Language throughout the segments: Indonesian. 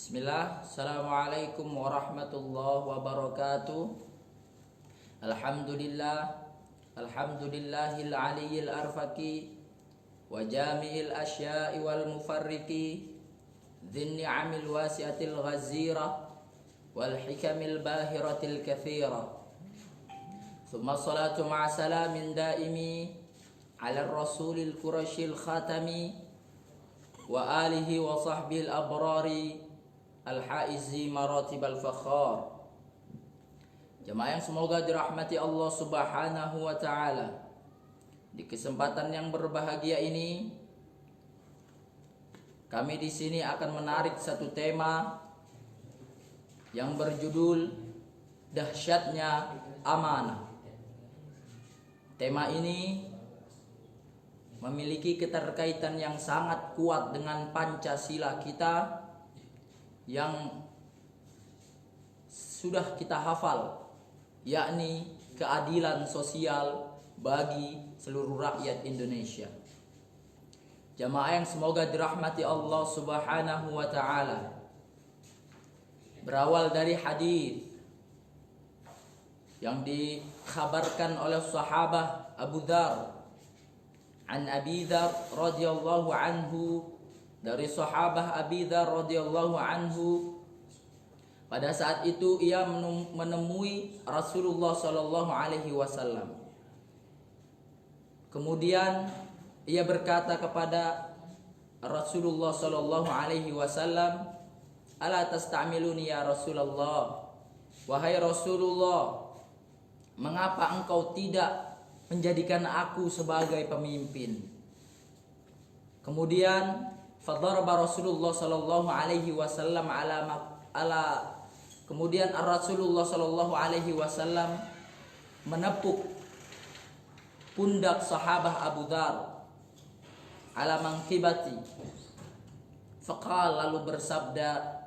Bismillah, Assalamualaikum warahmatullahi wabarakatuh. Alhamdulillahil aliyyil arfaqi wa jami'il asya'i wal mufarriqi dzin ni'amil wasi'atil ghazira wal hikamil bahiratil katsira. Tsumma salatu ma'a salamin daimi 'ala rasulil quraisyil khatami wa alihi wa sahbihi al-abrari al-haizi maratibal fakhar. Jemaah yang semoga dirahmati Allah Subhanahu wa taala. Di kesempatan yang berbahagia ini kami di sini akan menarik satu tema yang berjudul dahsyatnya amanah. Tema ini memiliki keterkaitan yang sangat kuat dengan Pancasila kita yang sudah kita hafal, yakni keadilan sosial bagi seluruh rakyat Indonesia. Jamaah yang semoga dirahmati Allah Subhanahu wa taala. Berawal dari hadis yang dikhabarkan oleh sahabat Abu Dzar, an Abi Dzar radhiyallahu anhu, dari sahabat Abi Dzar radhiyallahu anhu, pada saat itu ia menemui Rasulullah sallallahu alaihi wasallam. Kemudian ia berkata kepada Rasulullah sallallahu alaihi wasallam, "Ala tastamiluni ya Rasulullah?" Wahai Rasulullah, mengapa engkau tidak menjadikan aku sebagai pemimpin? Kemudian fadaraba Rasulullah sallallahu alaihi wasallam kemudian Rasulullah sallallahu alaihi wasallam menepuk pundak sahabat Abu Dzar ala manqibati. Faqal, lalu bersabda,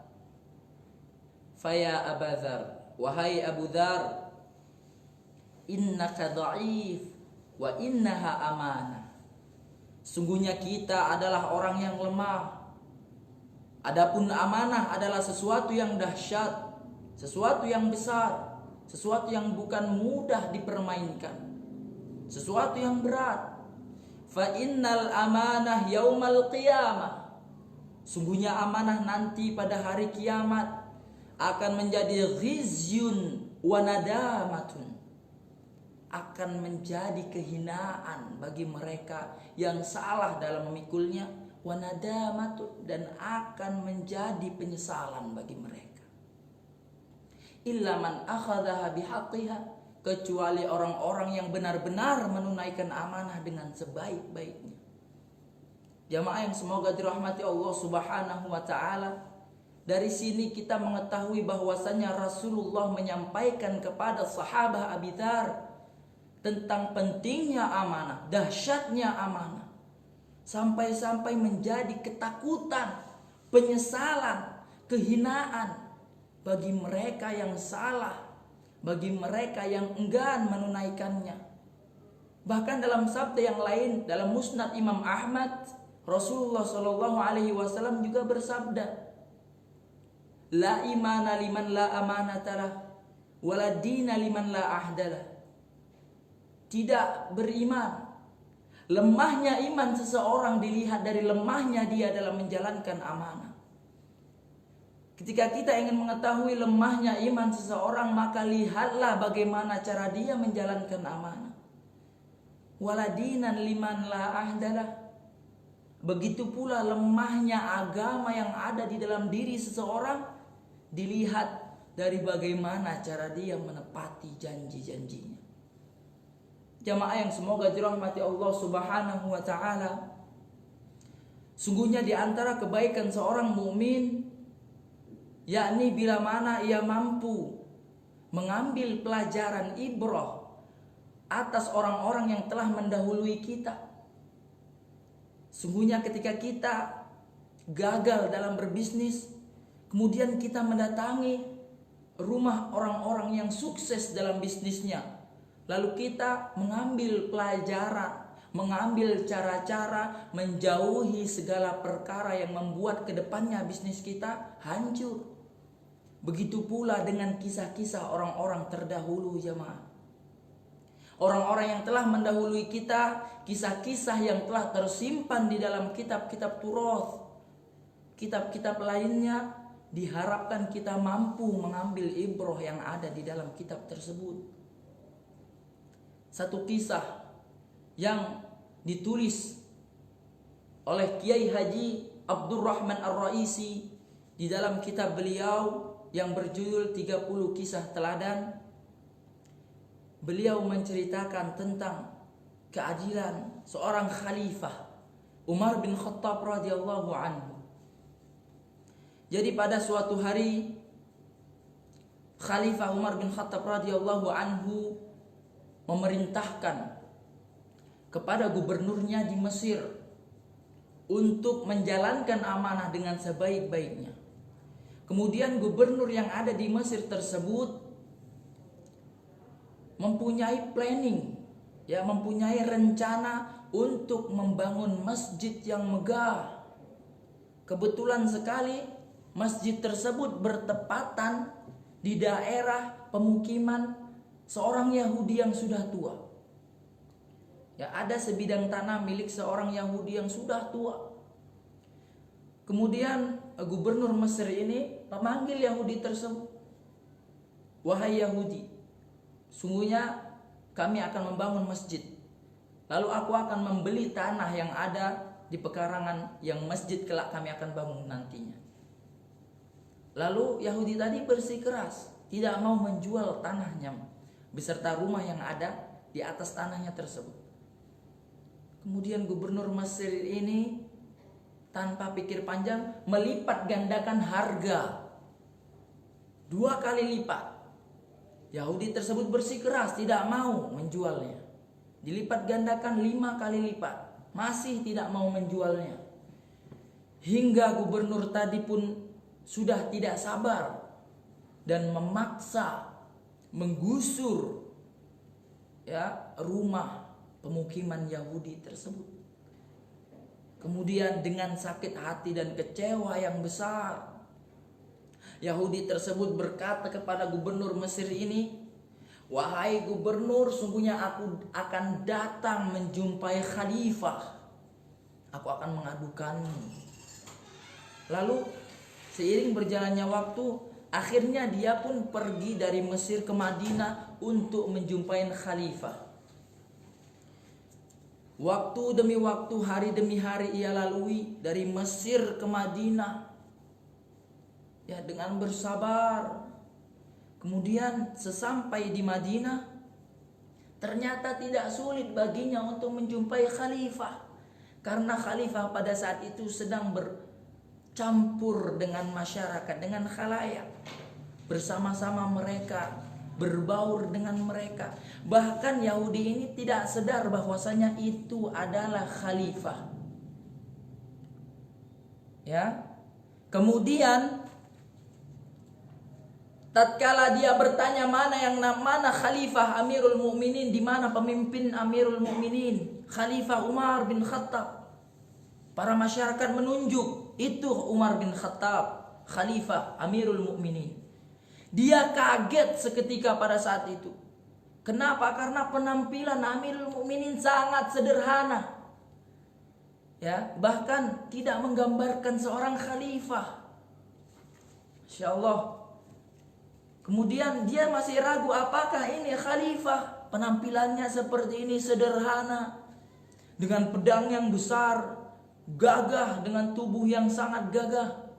"Faya Abu Dzar, wahai Abu Dzar, innaka dha'if wa innaha amanah." Sungguhnya kita adalah orang yang lemah. Adapun amanah adalah sesuatu yang dahsyat, sesuatu yang besar, sesuatu yang bukan mudah dipermainkan, sesuatu yang berat. Fa innal amanah yaumal qiyamah. Sungguhnya amanah nanti pada hari kiamat akan menjadi ghizyun wa nadamatun, akan menjadi kehinaan bagi mereka yang salah dalam memikulnya, wanadamatun, dan akan menjadi penyesalan bagi mereka. Illa man akhadhaha bihaqqiha, kecuali orang-orang yang benar-benar menunaikan amanah dengan sebaik-baiknya. Jamaah yang semoga dirahmati Allah Subhanahu wa taala, dari sini kita mengetahui bahwasanya Rasulullah menyampaikan kepada sahabat Abi Dzar tentang pentingnya amanah, dahsyatnya amanah, sampai-sampai menjadi ketakutan, penyesalan, kehinaan bagi mereka yang salah, bagi mereka yang enggan menunaikannya. Bahkan dalam sabda yang lain, dalam Musnad Imam Ahmad, Rasulullah Shallallahu Alaihi Wasallam juga bersabda, "La imana liman la amanatalah, wala dina liman la ahdalah." Tidak beriman, lemahnya iman seseorang dilihat dari lemahnya dia dalam menjalankan amanah. Ketika kita ingin mengetahui lemahnya iman seseorang, maka lihatlah bagaimana cara dia menjalankan amanah. Waladinan liman la ahdalah. Begitu pula lemahnya agama yang ada di dalam diri seseorang dilihat dari bagaimana cara dia menepati janji-janjinya. Jamaah yang semoga dirahmati Allah Subhanahu wa taala, sungguhnya di antara kebaikan seorang mukmin, yakni bila mana ia mampu mengambil pelajaran ibrah atas orang-orang yang telah mendahului kita. Sungguhnya ketika kita gagal dalam berbisnis, kemudian kita mendatangi rumah orang-orang yang sukses dalam bisnisnya, lalu kita mengambil pelajaran, mengambil cara-cara menjauhi segala perkara yang membuat kedepannya bisnis kita hancur. Begitu pula dengan kisah-kisah orang-orang terdahulu jemaah. Orang-orang yang telah mendahului kita, kisah-kisah yang telah tersimpan di dalam kitab-kitab Turath, kitab-kitab lainnya, diharapkan kita mampu mengambil ibrah yang ada di dalam kitab tersebut. Satu kisah yang ditulis oleh Kiai Haji Abdurrahman Ar-Raisi di dalam kitab beliau yang berjudul 30 Kisah Teladan. Beliau menceritakan tentang keadilan seorang khalifah Umar bin Khattab radhiyallahu anhu. Jadi pada suatu hari Khalifah Umar bin Khattab radhiyallahu anhu memerintahkan kepada gubernurnya di Mesir untuk menjalankan amanah dengan sebaik-baiknya. Kemudian gubernur yang ada di Mesir tersebut mempunyai planning, mempunyai rencana untuk membangun masjid yang megah. Kebetulan sekali masjid tersebut bertepatan di daerah pemukiman seorang Yahudi yang sudah tua. Ada sebidang tanah milik seorang Yahudi yang sudah tua. Kemudian gubernur Mesir ini memanggil Yahudi tersebut. Wahai Yahudi, sungguhnya kami akan membangun masjid. Lalu aku akan membeli tanah yang ada di pekarangan yang masjid kelak kami akan bangun nantinya. Lalu Yahudi tadi bersikeras, tidak mau menjual tanahnya beserta rumah yang ada di atas tanahnya tersebut. Kemudian gubernur Mesir ini tanpa pikir panjang melipat gandakan harga 2 kali lipat. Yahudi tersebut bersikeras tidak mau menjualnya. Dilipat gandakan 5 kali lipat, masih tidak mau menjualnya. Hingga gubernur tadi pun sudah tidak sabar dan memaksa menggusur rumah pemukiman Yahudi tersebut. Kemudian dengan sakit hati dan kecewa yang besar, Yahudi tersebut berkata kepada gubernur Mesir ini, "Wahai gubernur, sungguhnya aku akan datang menjumpai khalifah. Aku akan mengadukanmu." Lalu seiring berjalannya waktu, akhirnya dia pun pergi dari Mesir ke Madinah untuk menjumpai khalifah. Waktu demi waktu, hari demi hari ia lalui dari Mesir ke Madinah, dengan bersabar. Kemudian sesampai di Madinah, ternyata tidak sulit baginya untuk menjumpai khalifah, karena khalifah pada saat itu sedang bercampur dengan masyarakat, dengan khalayak, bersama-sama mereka, berbaur dengan mereka. Bahkan Yahudi ini tidak sadar bahwasanya itu adalah khalifah. Kemudian tatkala dia bertanya mana khalifah Amirul Mukminin, di mana pemimpin Amirul Mukminin, Khalifah Umar bin Khattab. Para masyarakat menunjuk, itu Umar bin Khattab, Khalifah Amirul Mukminin. Dia kaget seketika pada saat itu. Kenapa? Karena penampilan Amirul Mukminin sangat sederhana. Bahkan tidak menggambarkan seorang khalifah. Masya Allah. Kemudian dia masih ragu, apakah ini khalifah? Penampilannya seperti ini, sederhana, dengan pedang yang besar, gagah, dengan tubuh yang sangat gagah.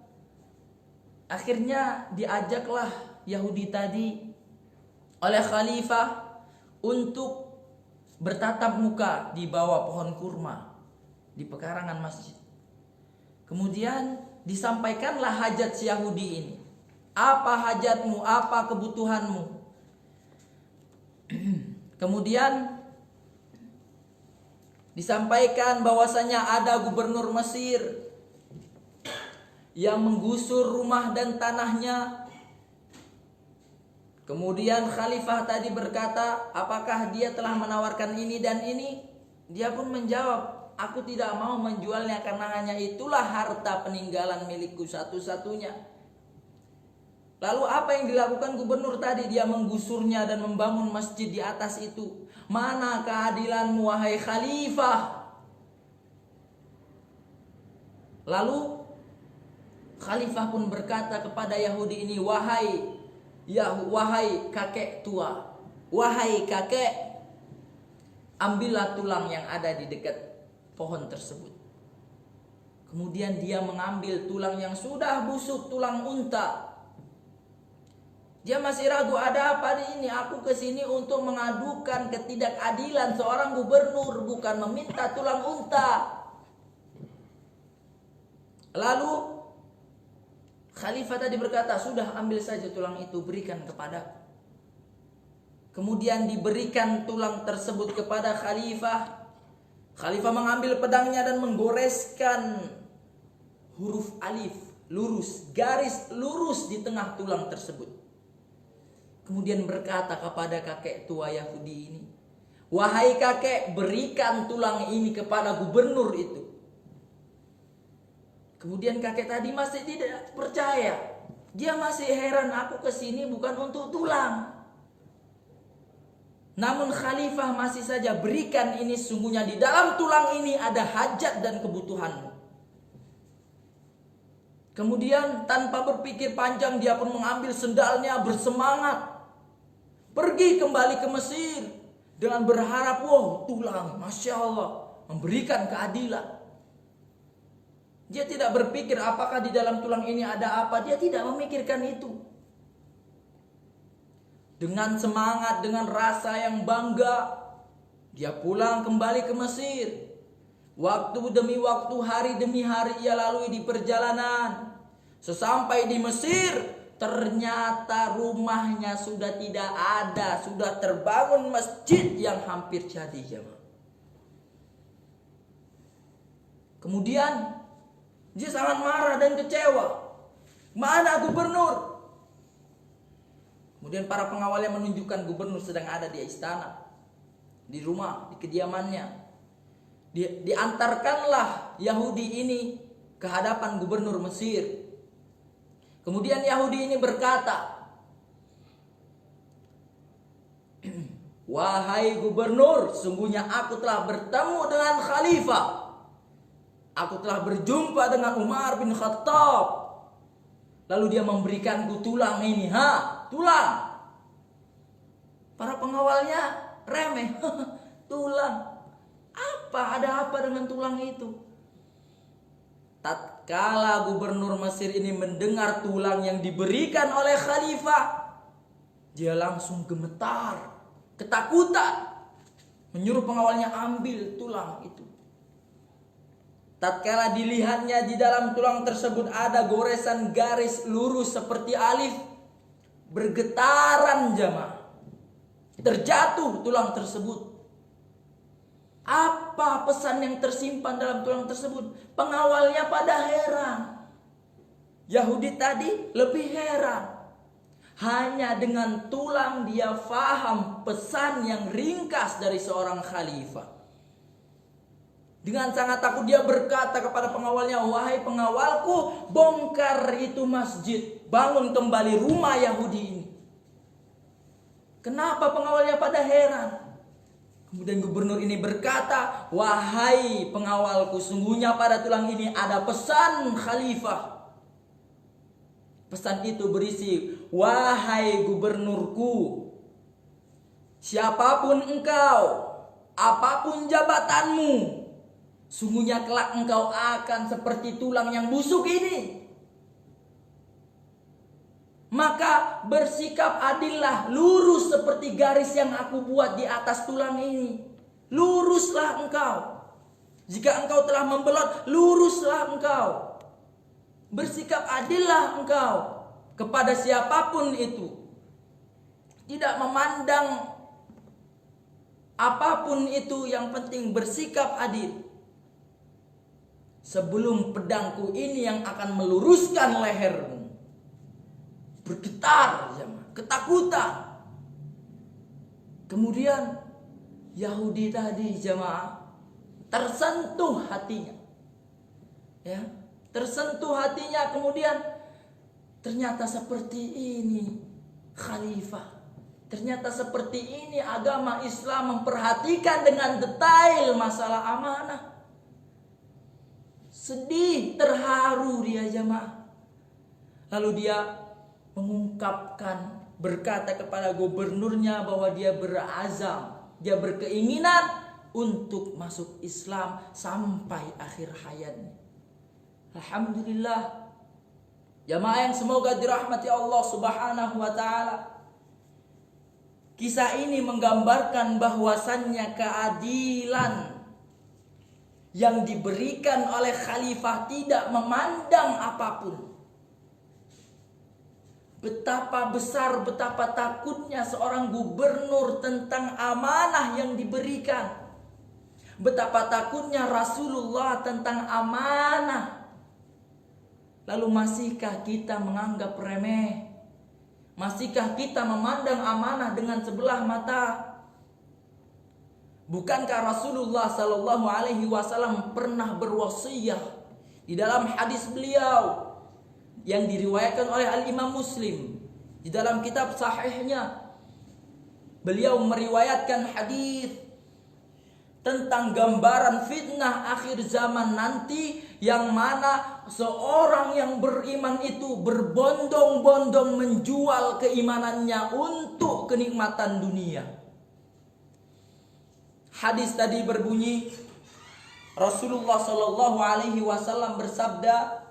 Akhirnya diajaklah Yahudi tadi oleh khalifah untuk bertatap muka di bawah pohon kurma di pekarangan masjid. Kemudian disampaikanlah hajat si Yahudi ini. Apa hajatmu? Apa kebutuhanmu? Kemudian disampaikan bahwasanya ada gubernur Mesir yang menggusur rumah dan tanahnya. Kemudian khalifah tadi berkata, apakah dia telah menawarkan ini dan ini? Dia pun menjawab, aku tidak mau menjualnya karena hanya itulah harta peninggalan milikku satu-satunya. Lalu apa yang dilakukan gubernur tadi? Dia menggusurnya dan membangun masjid di atas itu. Mana keadilanmu wahai khalifah? Lalu khalifah pun berkata kepada Yahudi ini, wahai kakek tua, wahai kakek, ambillah tulang yang ada di dekat pohon tersebut. Kemudian dia mengambil tulang yang sudah busuk, tulang unta. Dia masih ragu, ada apa di ini? Aku kesini untuk mengadukan ketidakadilan seorang gubernur, bukan meminta tulang unta. Lalu khalifah tadi berkata, sudah ambil saja tulang itu, berikan kepada. Kemudian diberikan tulang tersebut kepada khalifah. Khalifah mengambil pedangnya dan menggoreskan huruf alif lurus, garis lurus di tengah tulang tersebut. Kemudian berkata kepada kakek tua Yahudi ini, wahai kakek, berikan tulang ini kepada gubernur itu. Kemudian kakek tadi masih tidak percaya. Dia masih heran, aku kesini bukan untuk tulang. Namun khalifah masih saja, berikan ini, sungguhnya di dalam tulang ini ada hajat dan kebutuhanmu. Kemudian tanpa berpikir panjang dia pun mengambil sendalnya, bersemangat pergi kembali ke Mesir dengan berharap, wow, tulang, Masya Allah, memberikan keadilan. Dia tidak berpikir apakah di dalam tulang ini ada apa. Dia tidak memikirkan itu. Dengan semangat, dengan rasa yang bangga, dia pulang kembali ke Mesir. Waktu demi waktu, hari demi hari ia lalui di perjalanan. Sesampai di Mesir, ternyata rumahnya sudah tidak ada. Sudah terbangun masjid yang hampir jadi, jemaah. Kemudian dia sangat marah dan kecewa. Mana gubernur? Kemudian para pengawalnya menunjukkan gubernur sedang ada di istana, di rumah, di kediamannya. Diantarkanlah Yahudi ini ke hadapan gubernur Mesir. Kemudian Yahudi ini berkata, wahai gubernur, sungguhnya aku telah bertemu dengan khalifah. Aku telah berjumpa dengan Umar bin Khattab. Lalu dia memberikanku tulang ini. Tulang. Para pengawalnya remeh. Tulang. Ada apa dengan tulang itu? Tatkala gubernur Mesir ini mendengar tulang yang diberikan oleh khalifah, dia langsung gemetar, ketakutan, menyuruh pengawalnya ambil tulang itu. Tatkala dilihatnya, di dalam tulang tersebut ada goresan garis lurus seperti alif, bergetaran, jemaah. Terjatuh tulang tersebut. Apa pesan yang tersimpan dalam tulang tersebut? Pengawalnya pada heran. Yahudi tadi lebih heran. Hanya dengan tulang dia faham pesan yang ringkas dari seorang khalifah. Dengan sangat takut dia berkata kepada pengawalnya, wahai pengawalku, bongkar itu masjid, bangun kembali rumah Yahudi ini. Kenapa pengawalnya pada heran? Kemudian gubernur ini berkata, wahai pengawalku, sungguhnya pada tulang ini ada pesan khalifah. Pesan itu berisi, wahai gubernurku, siapapun engkau, apapun jabatanmu, sungguhnya kelak engkau akan seperti tulang yang busuk ini. Maka bersikap adillah, lurus seperti garis yang aku buat di atas tulang ini. Luruslah engkau. Jika engkau telah membelot, luruslah engkau. Bersikap adillah engkau kepada siapapun itu. Tidak memandang apapun itu, yang penting bersikap adil. Sebelum pedangku ini yang akan meluruskan lehermu. Bergetar, ketakutan. Kemudian Yahudi tadi, jemaah, tersentuh hatinya. Ya, tersentuh hatinya, kemudian ternyata seperti ini khalifah. Ternyata seperti ini agama Islam memperhatikan dengan detail masalah amanah. Sedih, terharu dia jamaah. Lalu dia mengungkapkan, berkata kepada gubernurnya bahwa dia berazam, dia berkeinginan untuk masuk Islam sampai akhir hayatnya. Alhamdulillah. Jamaah yang semoga dirahmati Allah Subhanahu wa taala. Kisah ini menggambarkan bahwasannya keadilan yang diberikan oleh khalifah tidak memandang apapun. Betapa besar, betapa takutnya seorang gubernur tentang amanah yang diberikan. Betapa takutnya Rasulullah tentang amanah. Lalu masihkah kita menganggap remeh? Masihkah kita memandang amanah dengan sebelah mata? Bukankah Rasulullah Sallallahu Alaihi Wasallam pernah berwasiyah di dalam hadis beliau yang diriwayatkan oleh Al-Imam Muslim di dalam kitab sahihnya? Beliau meriwayatkan hadis tentang gambaran fitnah akhir zaman nanti, yang mana seorang yang beriman itu berbondong-bondong menjual keimanannya untuk kenikmatan dunia. Hadis tadi berbunyi, Rasulullah Shallallahu Alaihi Wasallam bersabda,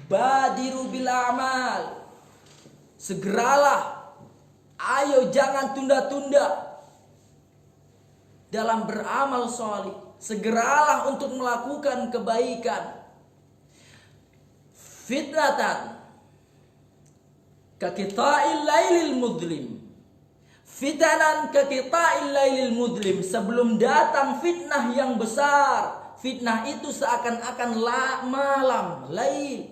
"Badiru bil amal." Segeralah, ayo jangan tunda-tunda dalam beramal soleh. Segeralah untuk melakukan kebaikan. Fitnatan kakita'il lailil mudlim. Fitanan kakita'il lailil mudlim. Sebelum datang fitnah yang besar. Fitnah itu seakan-akan malam, lail,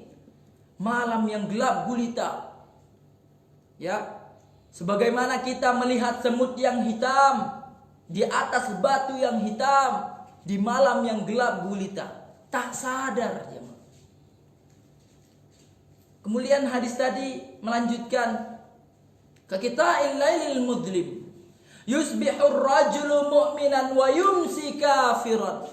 malam yang gelap gulita. Ya, sebagaimana kita melihat semut yang hitam di atas batu yang hitam di malam yang gelap gulita, tak sadar ya. Kemudian hadis tadi melanjutkan, kakita'il lailil mudlim yusbihur rajulu mu'minan wa yumsi kafiran.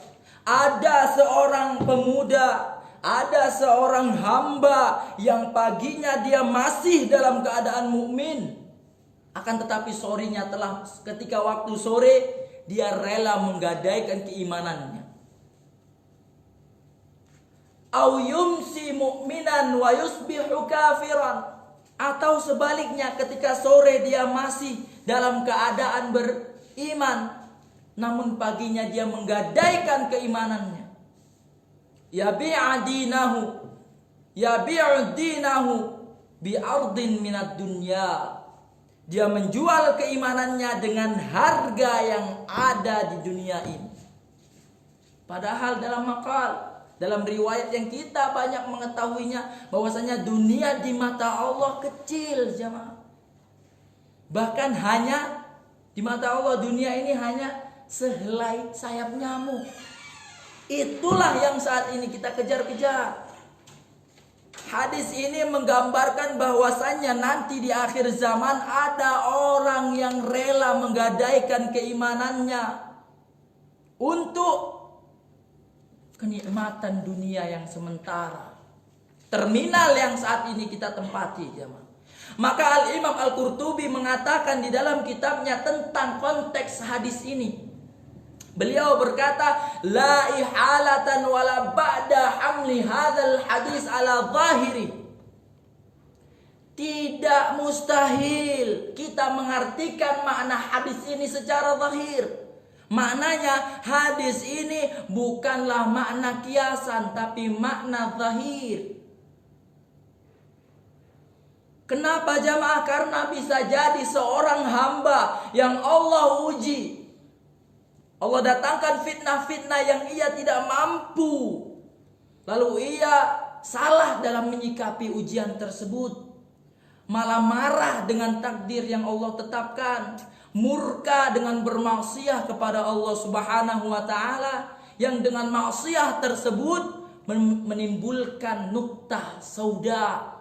Ada seorang pemuda, ada seorang hamba yang paginya dia masih dalam keadaan mukmin, akan tetapi sorenya telah, ketika waktu sore dia rela menggadaikan keimanannya. Au yumsi mu'minan wa yusbihu kafiran. Atau sebaliknya, ketika sore dia masih dalam keadaan beriman, namun paginya dia menggadaikan keimanannya. Yabi'u dinahu bi'ardin minad dunya. Dia menjual keimanannya dengan harga yang ada di dunia ini. Padahal dalam riwayat yang kita banyak mengetahuinya, bahwasanya dunia di mata Allah kecil, jemaah. Bahkan hanya di mata Allah dunia ini hanya sehelai sayap nyamuk. Itulah yang saat ini kita kejar-kejar. Hadis ini menggambarkan bahwasannya nanti di akhir zaman ada orang yang rela menggadaikan keimanannya untuk kenikmatan dunia yang sementara. Terminal yang saat ini kita tempati, jemaah. Maka Al-Imam Al-Qurtubi mengatakan di dalam kitabnya tentang konteks hadis ini. Beliau berkata, la ihalatan wala ba'da hamli hadzal hadis ala zahiri. Tidak mustahil kita mengartikan makna hadis ini secara zahir. Maknanya hadis ini bukanlah makna kiasan, tapi makna zahir. Kenapa jamaah? Karena bisa jadi seorang hamba yang Allah uji, Allah datangkan fitnah-fitnah yang ia tidak mampu, lalu ia salah dalam menyikapi ujian tersebut, malah marah dengan takdir yang Allah tetapkan, murka dengan bermaksiat kepada Allah Subhanahu wa taala, yang dengan maksiat tersebut menimbulkan nuktah sauda,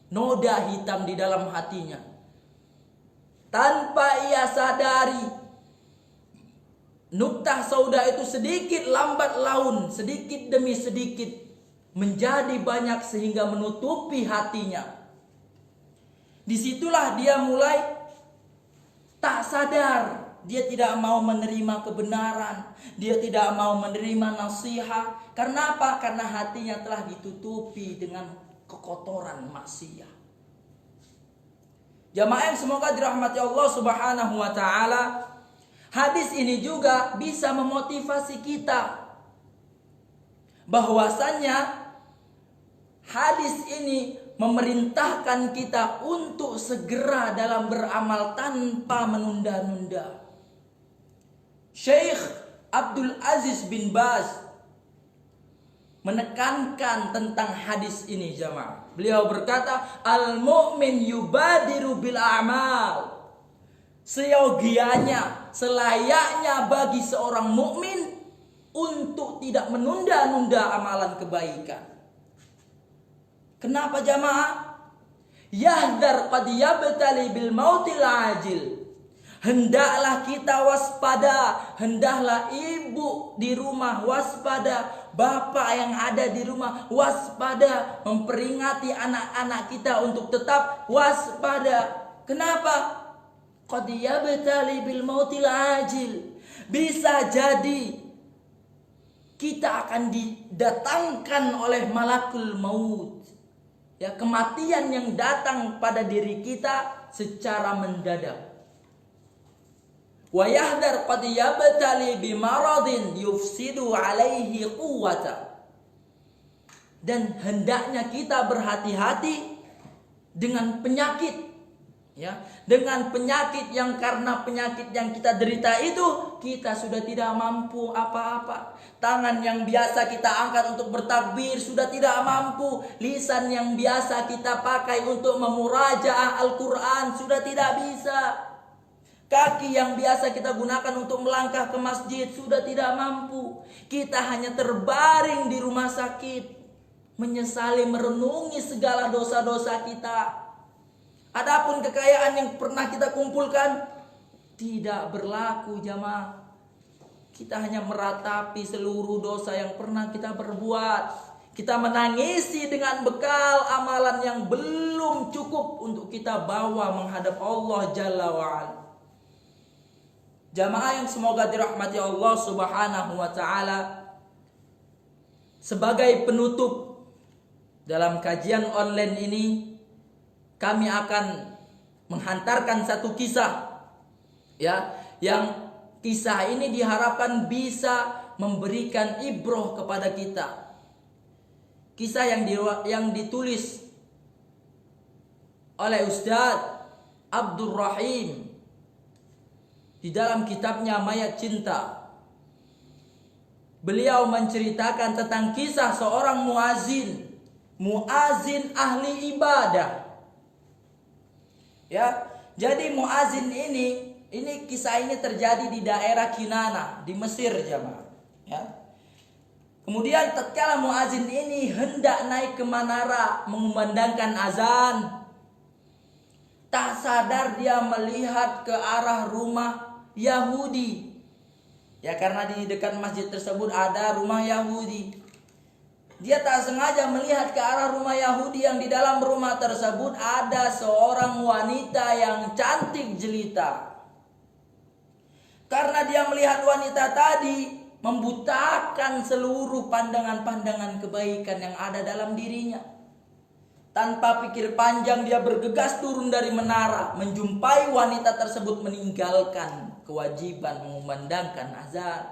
noda hitam di dalam hatinya. Tanpa ia sadari, nuktah sauda itu sedikit lambat laun, sedikit demi sedikit menjadi banyak sehingga menutupi hatinya. Disitulah dia mulai tak sadar, dia tidak mau menerima kebenaran, dia tidak mau menerima nasihat. Karena apa? Karena hatinya telah ditutupi dengan kekotoran maksiat. Jamaah yang semoga dirahmati Allah Subhanahu wa taala, hadis ini juga bisa memotivasi kita bahwasannya hadis ini memerintahkan kita untuk segera dalam beramal tanpa menunda-nunda. Syekh Abdul Aziz bin Baz menekankan tentang hadis ini jamaah. Beliau berkata, al-mu'min yubadiru bil a'mal. Seyogianya, selayaknya bagi seorang mukmin untuk tidak menunda-nunda amalan kebaikan. Kenapa jamaah? Yahdar qad yabtali bil mautil ajil. Hendaklah kita waspada, hendaklah ibu di rumah waspada, bapak yang ada di rumah waspada, memperingati anak-anak kita untuk tetap waspada. Kenapa? Qad yabtali bil mautil ajil. Bisa jadi kita akan didatangkan oleh malakul maut. Ya, kematian yang datang pada diri kita secara mendadak. Wa yahdar qad yabtali bi maradin yufsidu alaihi quwwata. Dan hendaknya kita berhati-hati dengan penyakit. Ya, dengan penyakit yang karena penyakit yang kita derita itu kita sudah tidak mampu apa-apa. Tangan yang biasa kita angkat untuk bertakbir sudah tidak mampu. Lisan yang biasa kita pakai untuk memurajaah Al-Quran sudah tidak bisa. Kaki yang biasa kita gunakan untuk melangkah ke masjid sudah tidak mampu. Kita hanya terbaring di rumah sakit, menyesali merenungi segala dosa-dosa kita. Adapun kekayaan yang pernah kita kumpulkan tidak berlaku jamaah. Kita hanya meratapi seluruh dosa yang pernah kita berbuat. Kita menangisi dengan bekal amalan yang belum cukup untuk kita bawa menghadap Allah Jalla wa'ala. Jamaah yang semoga dirahmati Allah Subhanahu wa taala, sebagai penutup dalam kajian online ini, kami akan menghantarkan satu kisah, ya, yang kisah ini diharapkan bisa memberikan ibroh kepada kita. Kisah yang ditulis oleh Ustadz Abdul Rahim di dalam kitabnya Mayat Cinta. Beliau menceritakan tentang kisah seorang muazin ahli ibadah. Ya, jadi muazin ini kisah ini terjadi di daerah Kinana di Mesir jamaah. Ya. Kemudian tatkala muazin ini hendak naik ke menara mengumandangkan azan, tak sadar dia melihat ke arah rumah Yahudi. Ya, karena di dekat masjid tersebut ada rumah Yahudi. Dia tak sengaja melihat ke arah rumah Yahudi yang di dalam rumah tersebut ada seorang wanita yang cantik jelita. Karena dia melihat wanita tadi membutakan seluruh pandangan-pandangan kebaikan yang ada dalam dirinya. Tanpa pikir panjang dia bergegas turun dari menara, menjumpai wanita tersebut meninggalkan kewajiban mengumandangkan azan.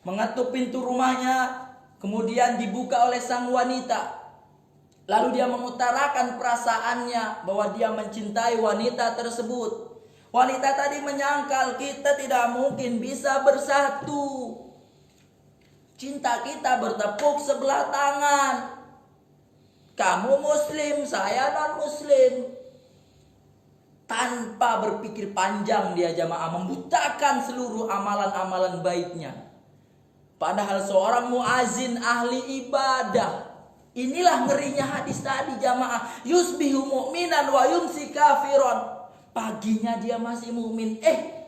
Mengetuk pintu rumahnya, kemudian dibuka oleh sang wanita. Lalu dia mengutarakan perasaannya bahwa dia mencintai wanita tersebut. Wanita tadi menyangkal kita tidak mungkin bisa bersatu. Cinta kita bertepuk sebelah tangan. Kamu muslim, saya non muslim. tanpa berpikir panjang dia jamaah, membutakan seluruh amalan-amalan baiknya. Padahal seorang muazin ahli ibadah. Inilah ngerinya hadis tadi jamaah. Yusbihu mu'minan wa yumsi kafiron. Paginya dia masih mukmin,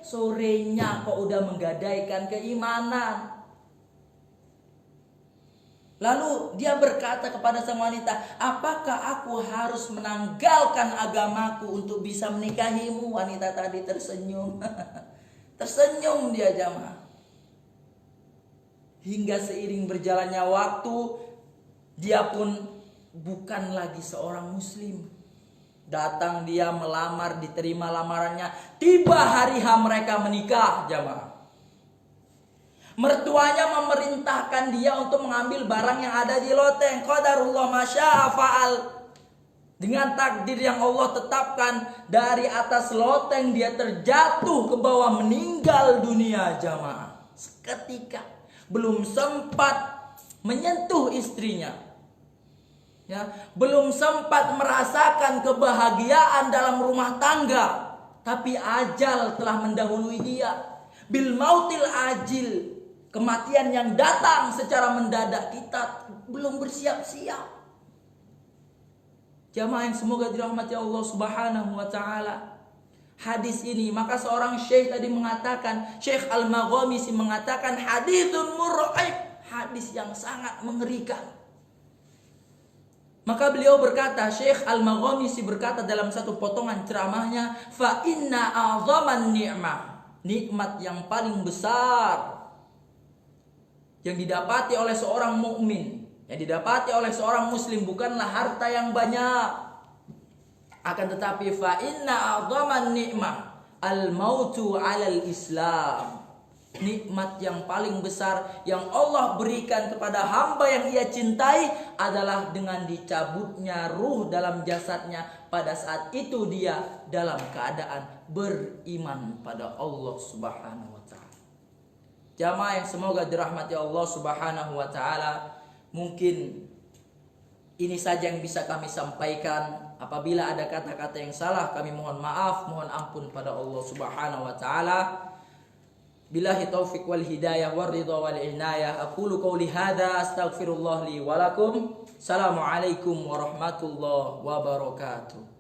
sorenya kok udah menggadaikan keimanan. Lalu dia berkata kepada sang wanita, apakah aku harus menanggalkan agamaku untuk bisa menikahimu? Wanita tadi tersenyum. Tersenyum dia jamaah. Hingga seiring berjalannya waktu, dia pun bukan lagi seorang muslim. Datang dia melamar, diterima lamarannya. Tiba hari H mereka menikah jamaah. Mertuanya memerintahkan dia untuk mengambil barang yang ada di loteng. Qadarullah masya'a fa'al. Dengan takdir yang Allah tetapkan, dari atas loteng dia terjatuh ke bawah, meninggal dunia jamaah. Seketika, belum sempat menyentuh istrinya. Ya, belum sempat merasakan kebahagiaan dalam rumah tangga, tapi ajal telah mendahului dia. Bil mautil ajil, kematian yang datang secara mendadak, kita belum bersiap-siap. Jamaah yang semoga dirahmati Allah Subhanahu wa taala. Hadis ini, maka seorang syekh tadi mengatakan, Syekh Al-Maghamisi mengatakan haditsun mur'ib, hadis yang sangat mengerikan. Maka beliau berkata, Syekh Al-Maghamisi berkata dalam satu potongan ceramahnya, fa inna a'zaman ni'mah, nikmat yang paling besar yang didapati oleh seorang mukmin, yang didapati oleh seorang muslim bukanlah harta yang banyak. Akan tetapi fa inna a'zaman ni'mah al-mautu 'alal Islam. Nikmat yang paling besar yang Allah berikan kepada hamba yang ia cintai adalah dengan dicabutnya ruh dalam jasadnya. Pada saat itu dia dalam keadaan beriman pada Allah Subhanahu wa ta'ala. Jamaah yang semoga dirahmati Allah Subhanahu wa ta'ala, mungkin ini saja yang bisa kami sampaikan. Apabila ada kata-kata yang salah, kami mohon maaf, mohon ampun pada Allah Subhanahu wa ta'ala. Billahi taufiq wal hidayah war ridha wal inayah. Aqulu qawli hadza astaghfirullah li wa lakum. Assalamualaikum warahmatullahi wabarakatuh.